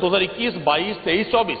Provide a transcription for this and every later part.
2021, 22, 23, 24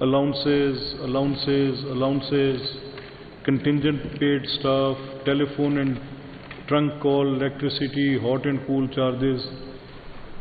allowances, contingent paid staff, telephone and trunk call, electricity, hot and cool charges।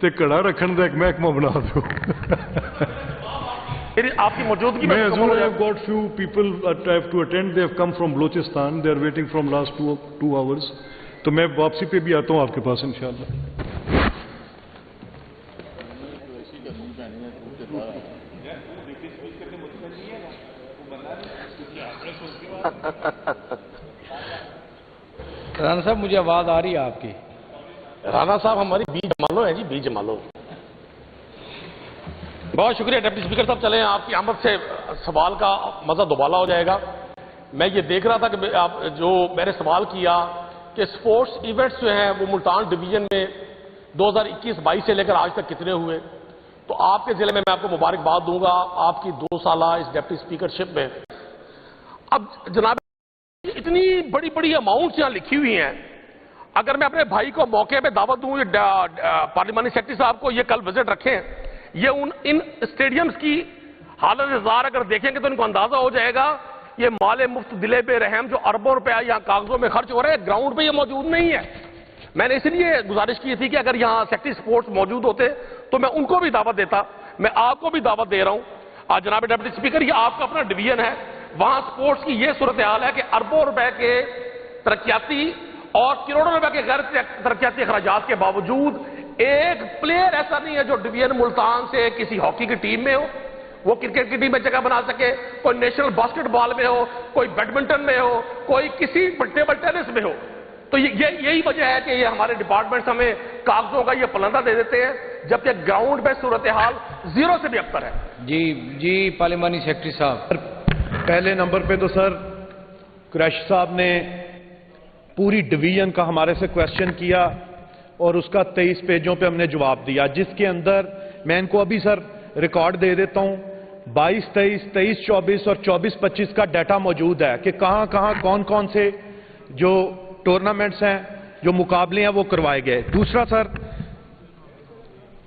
تے کڑا رکھن دا ایک محکمہ بنا دو. آپ کی موجودگی میں I've got few people that I have to attend. They have come from Balochistan. They are waiting from last two hours. تو میں واپسی پہ بھی آتا ہوں آپ کے پاس انشاءاللہ. رانا صاحب مجھے آواز آ رہی ہے آپ کی. رانا صاحب ہماری بی جمالو ہیں جی, بی جمالو. بہت شکریہ ڈپٹی اسپیکر صاحب. چلیں آپ کی آمد سے سوال کا مزہ دوبالا ہو جائے گا. میں یہ دیکھ رہا تھا کہ آپ جو میں نے سوال کیا کہ سپورٹس ایونٹس جو ہیں وہ ملتان ڈویژن میں 2021-22 سے لے کر آج تک کتنے ہوئے, تو آپ کے ضلع میں آپ کو مبارکباد دوں گا آپ کی 2 سالہ اس ڈپٹی اسپیکرشپ میں. اب جناب اتنی بڑی بڑی اماؤنٹس یہاں لکھی ہوئی ہیں, اگر میں اپنے بھائی کو موقع پہ دعوت دوں, پارلیمانی سیکرٹری صاحب کو یہ کل وزٹ رکھیں, یہ ان اسٹیڈیمز کی حالت زار اگر دیکھیں گے تو ان کو اندازہ ہو جائے گا یہ مال مفت دلے بے رحم جو اربوں روپیہ یہاں کاغذوں میں خرچ ہو رہے ہیں, گراؤنڈ پہ یہ موجود نہیں ہے. میں نے اس لیے گزارش کی تھی کہ اگر یہاں سیکرٹری سپورٹس موجود ہوتے تو میں ان کو بھی دعوت دیتا. میں آپ کو بھی دعوت دے رہا ہوں. آج جناب ڈپٹی اسپیکر یہ آپ کا اپنا ڈویژن ہے, وہاں سپورٹس کی یہ صورتحال ہے کہ اربوں روپے کے ترقیاتی اور کروڑوں روپے کے غیر ترقیاتی اخراجات کے باوجود ایک پلیئر ایسا نہیں ہے جو ڈویژن ملتان سے کسی ہاکی کی ٹیم میں ہو, وہ کرکٹ کی ٹیم میں جگہ بنا سکے, کوئی نیشنل باسکٹ بال میں ہو, کوئی بیڈمنٹن میں ہو, کوئی کسی ٹیبل ٹینس میں ہو. تو یہی وجہ ہے کہ یہ ہمارے ڈپارٹمنٹس ہمیں کاغذوں کا یہ پلندہ دے دیتے ہیں, جبکہ گراؤنڈ پہ صورتحال زیرو سے بھی ابتر ہے. جی پارلیمانی سیکرٹری صاحب. پہلے نمبر پہ تو سر قریشی صاحب نے پوری ڈویژن کا ہمارے سے کویسچن کیا اور اس کا 23 پیجوں پہ ہم نے جواب دیا, جس کے اندر میں ان کو ابھی سر ریکارڈ دے دیتا ہوں. 22-23, 23-24 اور 24-25 کا ڈیٹا موجود ہے کہ کہاں کہاں کون کون سے جو ٹورنامنٹس ہیں, جو مقابلے ہیں وہ کروائے گئے. دوسرا سر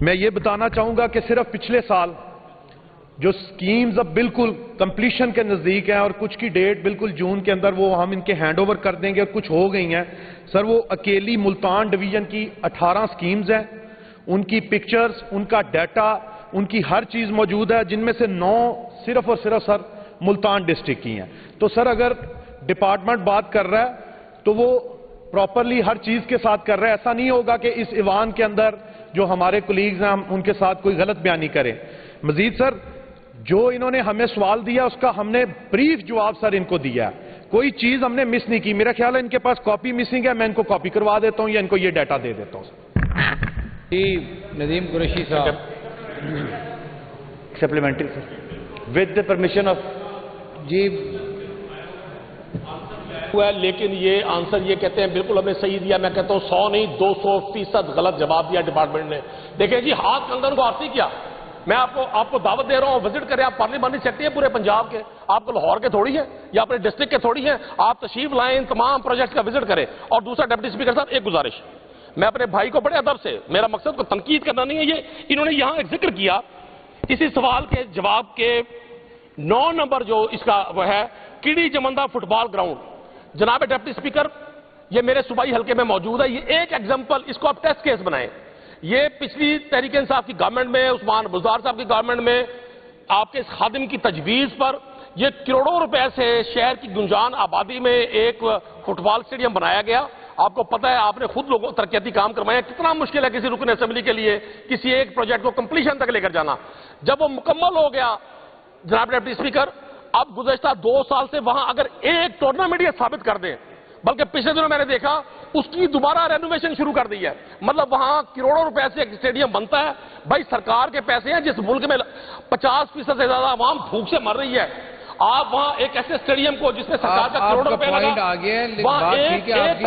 میں یہ بتانا چاہوں گا کہ صرف پچھلے سال جو سکیمز اب بالکل کمپلیشن کے نزدیک ہیں اور کچھ کی ڈیٹ بالکل جون کے اندر وہ ہم ان کے ہینڈ اوور کر دیں گے اور کچھ ہو گئی ہیں سر, وہ اکیلی ملتان ڈویژن کی 18 سکیمز ہیں, ان کی پکچرز, ان کا ڈیٹا, ان کی ہر چیز موجود ہے, جن میں سے 9 صرف اور صرف سر ملتان ڈسٹرکٹ کی ہیں. تو سر اگر ڈپارٹمنٹ بات کر رہا ہے تو وہ پراپرلی ہر چیز کے ساتھ کر رہا ہے. ایسا نہیں ہوگا کہ اس ایوان کے اندر جو ہمارے کولیگز ہیں ہم ان کے ساتھ کوئی غلط بیانی کریں. مزید سر جو انہوں نے ہمیں سوال دیا اس کا ہم نے بریف جواب سر ان کو دیا ہے, کوئی چیز ہم نے مس نہیں کی. میرا خیال ہے ان کے پاس کاپی مسنگ ہے, میں ان کو کاپی کروا دیتا ہوں یا ان کو یہ ڈیٹا دے دیتا ہوں. جی ندیم قریشی صاحب. Supplementary sir with the permission of جی ہوا ہے, لیکن یہ آنسر یہ کہتے ہیں بالکل ہمیں صحیح دیا. میں کہتا ہوں 100 نہیں 200% غلط جواب دیا ڈپارٹمنٹ نے. دیکھیں جی ہاتھ کندن کو آرتی کیا, میں آپ کو دعوت دے رہا ہوں, وزٹ کریں. آپ پارلیمانی سیکرٹری ہیں پورے پنجاب کے, آپ کو لاہور کے تھوڑی ہیں یا اپنے ڈسٹرکٹ کے تھوڑی ہیں. آپ تشریف لائیں, تمام پروجیکٹ کا وزٹ کریں. اور دوسرا ڈپٹی اسپیکر صاحب ایک گزارش, میں اپنے بھائی کو بڑے ادب سے, میرا مقصد کو تنقید کرنا نہیں ہے, یہ انہوں نے یہاں ایک ذکر کیا اسی سوال کے جواب کے 9 نمبر جو اس کا وہ ہے کیڑی جمندہ فٹ بال گراؤنڈ. جناب ڈپٹی اسپیکر یہ میرے صوبائی حلقے میں موجود ہے. یہ ایک ایگزامپل, اس کو آپ ٹیسٹ کیس بنائیں. یہ پچھلی تحریک انصاف کی گورنمنٹ میں, عثمان بزدار صاحب کی گورنمنٹ میں آپ کے اس خادم کی تجویز پر یہ کروڑوں روپے سے شہر کی گنجان آبادی میں ایک فٹ بال اسٹیڈیم بنایا گیا. آپ کو پتہ ہے آپ نے خود لوگوں ترقیاتی کام کروایا, کتنا مشکل ہے کسی رکن اسمبلی کے لیے کسی ایک پروجیکٹ کو کمپلیشن تک لے کر جانا. جب وہ مکمل ہو گیا جناب ڈپٹی اسپیکر, اب گزشتہ 2 سال سے وہاں اگر ایک ٹورنامنٹ یہ ثابت کر دیں, بلکہ پچھلے دنوں میں نے دیکھا اس کی دوبارہ رینوویشن شروع کر دی ہے. مطلب وہاں کروڑوں روپے سے ایک اسٹیڈیم بنتا ہے. بھائی سرکار کے پیسے ہیں, جس ملک میں 50% سے زیادہ عوام بھوک سے مر رہی ہے, آپ وہاں ایک ایسے اسٹیڈیم کو جس میں سرکار کا کروڑوں روپے لگا, وہاں ایک سیکنڈ,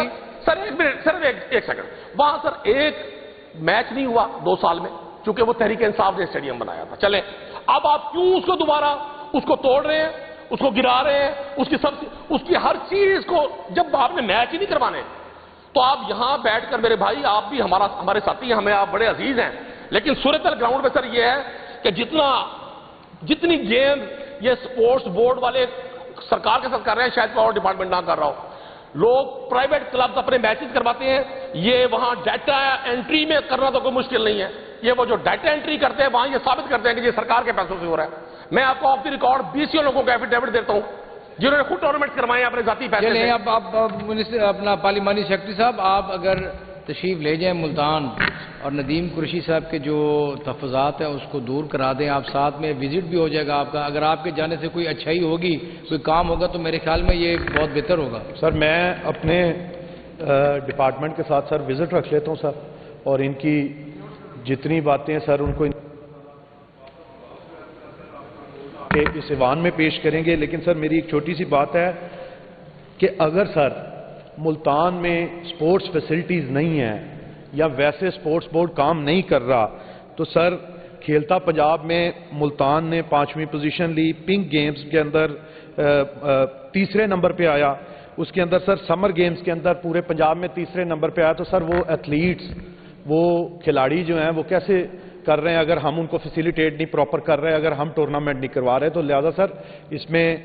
وہاں سر ایک میچ نہیں ہوا 2 سال میں, چونکہ وہ تحریک انصاف نے اسٹیڈیم بنایا تھا. چلیں اب آپ کیوں اس کو دوبارہ اس کو توڑ رہے ہیں, اس کو گرا رہے ہیں, اس کی ہر چیز کو, جب آپ نے میچ ہی نہیں کروانے تو آپ یہاں بیٹھ کر, میرے بھائی آپ بھی ہمارے ساتھی ہیں, ہمیں آپ بڑے عزیز ہیں, لیکن صورتحال گراؤنڈ پہ سر یہ ہے کہ جتنی گیم یہ سپورٹس بورڈ والے سرکار کے ساتھ کر رہے ہیں شاید پاور ڈپارٹمنٹ نہ کر رہا ہو. لوگ پرائیویٹ کلبز اپنے میچز کرواتے ہیں, یہ وہاں ڈیٹا انٹری میں کرنا تو کوئی مشکل نہیں ہے. یہ وہ جو ڈیٹا انٹری کرتے ہیں وہاں یہ ثابت کرتے ہیں کہ یہ سرکار کے پیسوں سے ہو رہا ہے. میں آپ کو آف دی ریکارڈ 20 لوگوں کو ایفیڈیوٹ دیتا ہوں جنہوں نے خود ٹورنامنٹ کروائے ہیں اپنے ذاتی پیسے چلیں سے. اب اپنا پارلیمانی سیکرٹری صاحب آپ اگر تشریف لے جائیں ملتان اور ندیم قریشی صاحب کے جو تحفظات ہیں اس کو دور کرا دیں, آپ ساتھ میں وزٹ بھی ہو جائے گا آپ کا. اگر آپ کے جانے سے کوئی اچھائی ہوگی, کوئی کام ہوگا تو میرے خیال میں یہ بہت بہتر ہوگا. سر میں اپنے ڈپارٹمنٹ کے ساتھ سر وزٹ رکھ لیتا ہوں سر, اور ان کی جتنی باتیں ہیں سر ان کو اس ایوان میں پیش کریں گے. لیکن سر میری ایک چھوٹی سی بات ہے کہ اگر سر ملتان میں سپورٹس فیسلٹیز نہیں ہیں یا ویسے سپورٹس بورڈ کام نہیں کر رہا تو سر کھیلتا پنجاب میں ملتان نے 5ویں پوزیشن لی, پنک گیمز کے اندر 3رے نمبر پہ آیا, اس کے اندر سر سمر گیمز کے اندر پورے پنجاب میں 3رے نمبر پہ آیا. تو سر وہ ایتھلیٹس, وہ کھلاڑی جو ہیں وہ کیسے کر رہے ہیں اگر ہم ان کو فیسیلیٹیٹ نہیں پراپر کر رہے, اگر ہم ٹورنامنٹ نہیں کروا رہے. تو لہذا سر اس میں